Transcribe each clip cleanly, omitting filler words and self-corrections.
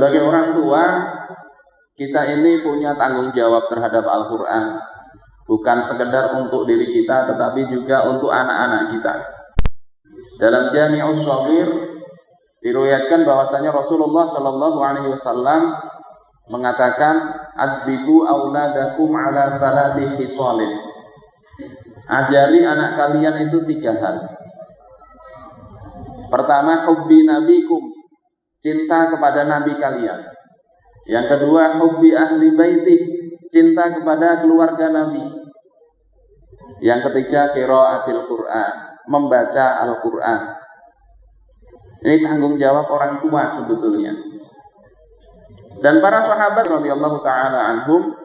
Sebagai orang tua, kita ini punya tanggung jawab terhadap Al-Quran. Bukan sekedar untuk diri kita, tetapi juga untuk anak-anak kita. Dalam Jami'us Shaghir diriwayatkan bahwasanya Rasulullah Shallallahu Alaihi Wasallam mengatakan, "Adzibu auladakum ala thalathi khisalin." Ajari anak kalian itu 3 hal. Pertama, hubbi nabikum, cinta kepada nabi kalian. Yang kedua, hubbi ahli baitih, cinta kepada keluarga nabi. Yang ketiga, qiraatil Quran, membaca Al-Quran. Ini tanggung jawab orang tua sebetulnya. Dan para sahabat radhiyallahu taala anhum,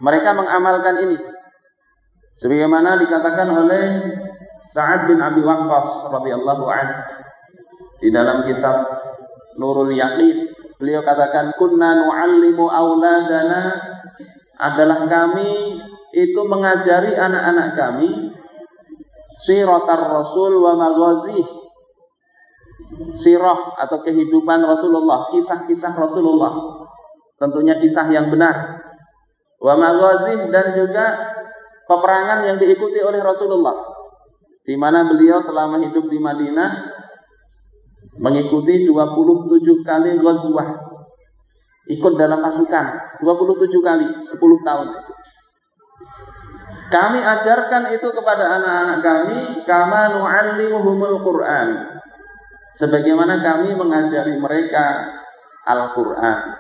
mereka mengamalkan ini. Sebagaimana dikatakan oleh Sa'ad bin Abi Waqqas radhiyallahu anhu di dalam kitab Nurul Yaqin, beliau katakan, kunna nu'allimu auladana, adalah kami itu mengajari anak-anak kami siratar Rasul wa maghazih, sirah atau kehidupan Rasulullah, kisah-kisah Rasulullah, tentunya kisah yang benar, wa maghazih, dan juga peperangan yang diikuti oleh Rasulullah, di mana beliau selama hidup di Madinah mengikuti 27 kali ghazwah, ikut dalam pasukan 27 kali 10 tahun itu. Kami ajarkan itu kepada anak-anak kami, kama nu'allimuhumul Qur'an, sebagaimana kami mengajari mereka Al-Qur'an.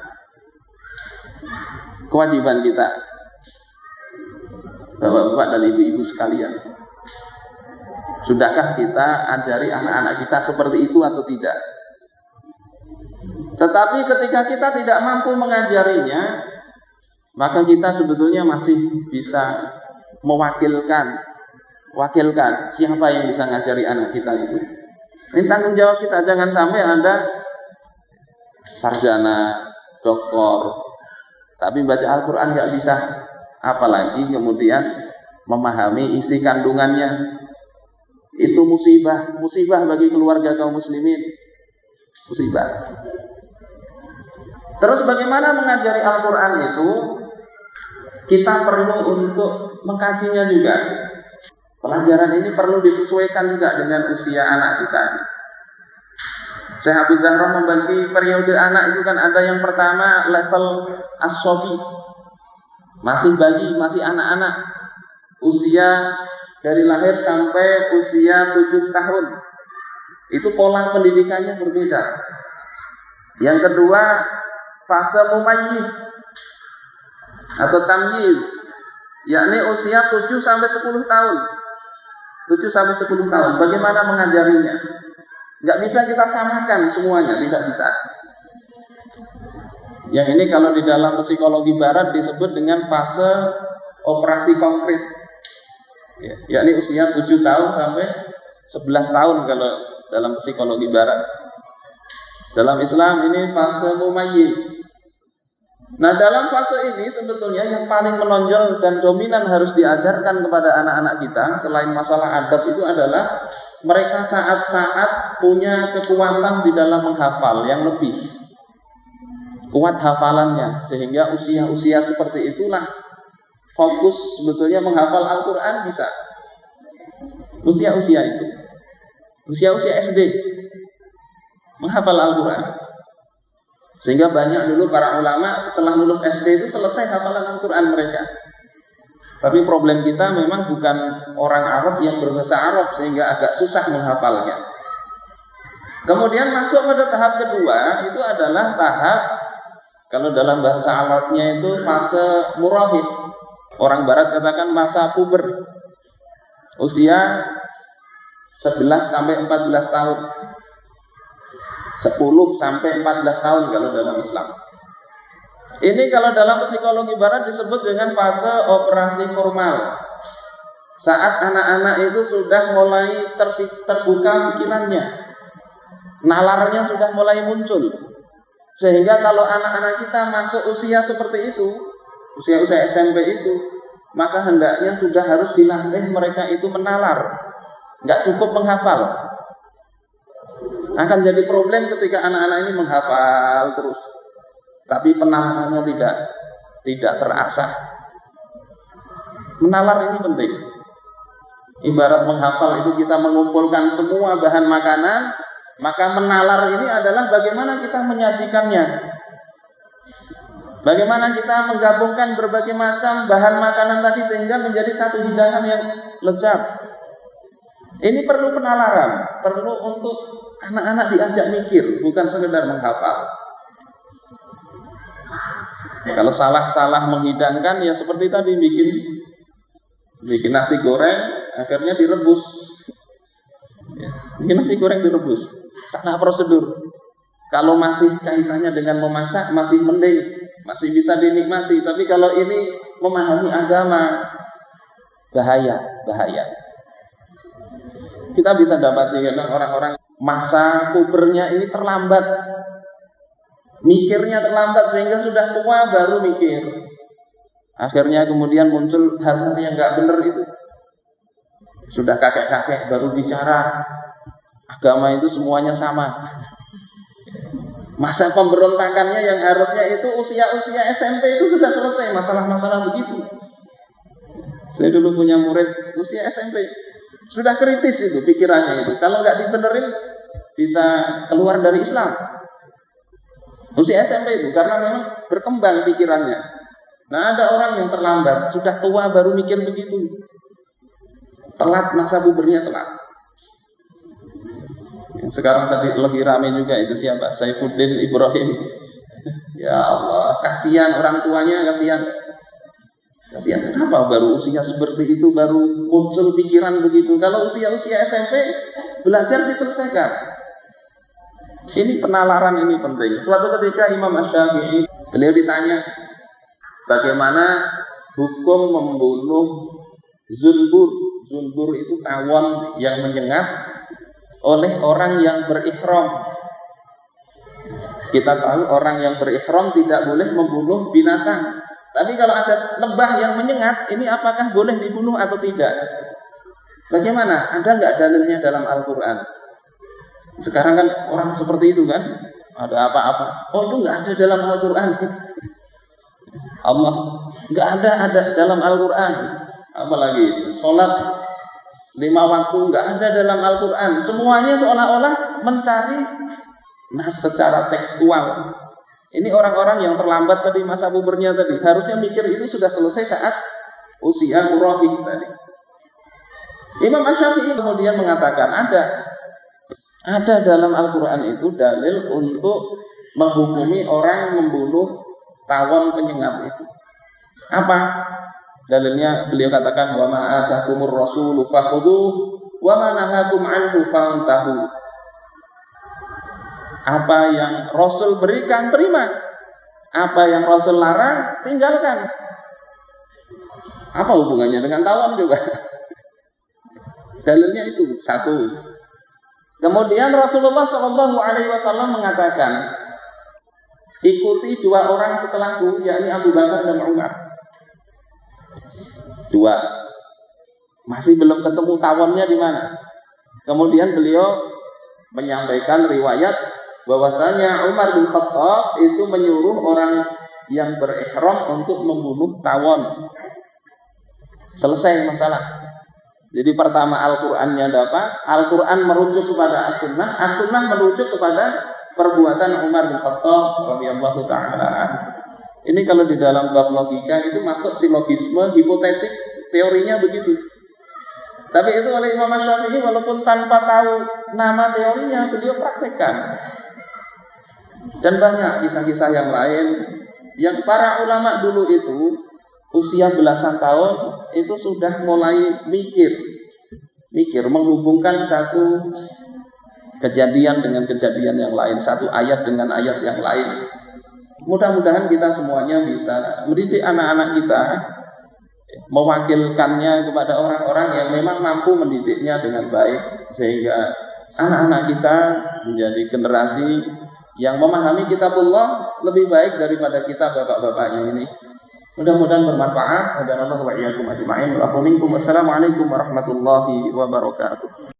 Kewajiban kita, Bapak-bapak dan ibu-ibu sekalian, sudahkah kita ajari anak-anak kita seperti itu atau tidak? Tetapi ketika kita tidak mampu mengajarinya, maka kita sebetulnya masih bisa mewakilkan siapa yang bisa ngajari anak kita itu. Ini tanggung jawab kita. Jangan sampai Anda sarjana, doktor, tapi baca Al-Quran nggak bisa, apalagi kemudian memahami isi kandungannya. Itu musibah bagi keluarga kaum muslimin, musibah. Terus bagaimana mengajari Al-Quran itu? Kita perlu untuk mengkajinya juga. Pelajaran ini perlu disesuaikan juga dengan usia anak kita. Syekh Abu Zahra membagi periode anak itu kan, ada yang pertama level as-sobi, masih bayi, masih anak-anak, usia dari lahir sampai usia 7 tahun. Itu pola pendidikannya berbeda. Yang kedua, fase mumayyiz atau tamyiz, yakni usia 7 sampai 10 tahun. 7 sampai 10 tahun. Bagaimana mengajarinya? Enggak bisa kita samakan semuanya, tidak bisa. Yang ini kalau di dalam psikologi barat disebut dengan fase operasi konkret. Yakni usia 7 tahun sampai 11 tahun kalau dalam psikologi barat. Dalam Islam ini fase mumayyiz. Nah, dalam fase ini sebetulnya yang paling menonjol dan dominan harus diajarkan kepada anak-anak kita selain masalah adab itu adalah mereka saat-saat punya kekuatan di dalam menghafal yang lebih kuat hafalannya, sehingga usia-usia seperti itulah fokus sebetulnya menghafal Al-Quran bisa. Usia-usia itu, usia-usia SD menghafal Al-Quran. Sehingga banyak dulu para ulama setelah lulus SD itu selesai hafalan Al-Quran mereka. Tapi problem kita memang bukan orang Arab yang berbahasa Arab, sehingga agak susah menghafalnya. Kemudian masuk pada tahap kedua, itu adalah tahap, kalau dalam bahasa Arabnya itu fase murahid. Orang barat katakan masa puber. Usia 11 sampai 14 tahun. 10 sampai 14 tahun kalau dalam Islam. Ini kalau dalam psikologi barat disebut dengan fase operasi formal. Saat anak-anak itu sudah mulai terbuka pikirannya, nalarnya sudah mulai muncul. Sehingga kalau anak-anak kita masuk usia seperti itu, usia-usia SMP itu, maka hendaknya sudah harus dilatih mereka itu menalar. Nggak cukup menghafal. Akan jadi problem ketika anak-anak ini menghafal terus. tapi penalarannya tidak terasah. Menalar ini penting. Ibarat menghafal itu kita mengumpulkan semua bahan makanan, maka menalar ini adalah bagaimana kita menyajikannya. Bagaimana kita menggabungkan berbagai macam bahan makanan tadi sehingga menjadi satu hidangan yang lezat. Ini perlu penalaran, perlu untuk anak-anak diajak mikir, bukan sekedar menghafal. Kalau salah-salah menghidangkan ya seperti tadi bikin nasi goreng akhirnya direbus. Bikin nasi goreng direbus. Salah prosedur. Kalau masih kaitannya dengan memasak masih mending, masih bisa dinikmati. Tapi kalau ini memahami agama, bahaya. Kita bisa dapati kadang orang-orang masa pubernya ini terlambat, mikirnya terlambat sehingga sudah tua baru mikir. Akhirnya kemudian muncul hal-hal yang nggak benar itu. Sudah kakek-kakek baru bicara agama itu semuanya sama. Masa pemberontakannya yang harusnya itu usia-usia SMP itu sudah selesai, masalah-masalah begitu. Saya dulu punya murid usia SMP, sudah kritis itu pikirannya itu. Kalau nggak dibenerin bisa keluar dari Islam. Usia SMP itu karena memang berkembang pikirannya. Nah ada orang yang terlambat, sudah tua baru mikir begitu. Telat, masa pubernya telat. Yang sekarang lagi rame juga itu siapa? Saifuddin Ibrahim. Ya Allah, kasihan orang tuanya, kasihan. Kenapa baru usia seperti itu baru muncul pikiran begitu? Kalau usia-usia SMP belajar diselesaikan. Ini penalaran ini penting. Suatu ketika Imam Asy-Syafi'i beliau ditanya bagaimana hukum membunuh zulbur. Zulbur itu tawon yang menyengat oleh orang yang berihram. Kita tahu orang yang berihram tidak boleh membunuh binatang. Tapi kalau ada lebah yang menyengat, ini apakah boleh dibunuh atau tidak? Bagaimana? Ada nggak dalilnya dalam Al-Quran? Sekarang kan orang seperti itu kan, ada apa-apa. Oh itu nggak ada dalam Al-Quran. Allah nggak ada dalam Al-Quran. Apalagi itu sholat 5 waktu nggak ada dalam Al-Quran. Semuanya seolah-olah mencari nas secara tekstual. Ini orang-orang yang terlambat tadi masa pubernya tadi harusnya mikir itu sudah selesai saat usia murahik tadi. Imam Asy-Syafi'i kemudian mengatakan ada dalam Al-Quran itu dalil untuk menghukumi orang membunuh tawon penyengat itu. Apa? Dalilnya beliau katakan wa ma atakumur rasulu fakhudhuhu wa ma nahakum anhu fantahu. Apa yang Rasul berikan terima, apa yang Rasul larang tinggalkan. Apa hubungannya dengan tawon juga? Dalilnya itu satu. Kemudian Rasulullah SAW mengatakan ikuti 2 orang setelahku, yakni Abu Bakar dan Umar. 2. Masih belum ketemu tawonnya di mana. Kemudian beliau menyampaikan riwayat bahwasanya Umar bin Khattab itu menyuruh orang yang berihram untuk membunuh tawon. Selesai masalah. Jadi pertama Al-Qur'annya dapat, Al-Qur'an merujuk kepada As-Sunnah, As-Sunnah merujuk kepada perbuatan Umar bin Khattab radhiyallahu taala. Ini kalau di dalam bab logika itu masuk silogisme, hipotetik, teorinya begitu. Tapi itu oleh Imam Asy-Syafi'i walaupun tanpa tahu nama teorinya beliau praktekkan. Dan banyak kisah-kisah yang lain yang para ulama dulu itu usia belasan tahun itu sudah mulai mikir menghubungkan satu kejadian dengan kejadian yang lain, satu ayat dengan ayat yang lain. Mudah-mudahan kita semuanya bisa mendidik anak-anak kita, mewakilkannya kepada orang-orang yang memang mampu mendidiknya dengan baik, sehingga anak-anak kita menjadi generasi yang memahami kitabullah lebih baik daripada kita bapak-bapaknya ini. Mudah-mudahan bermanfaat. Hadanallahu wa iyyakum ajma'in. Wa minkum. Wassalamualaikum warahmatullahi wabarakatuh.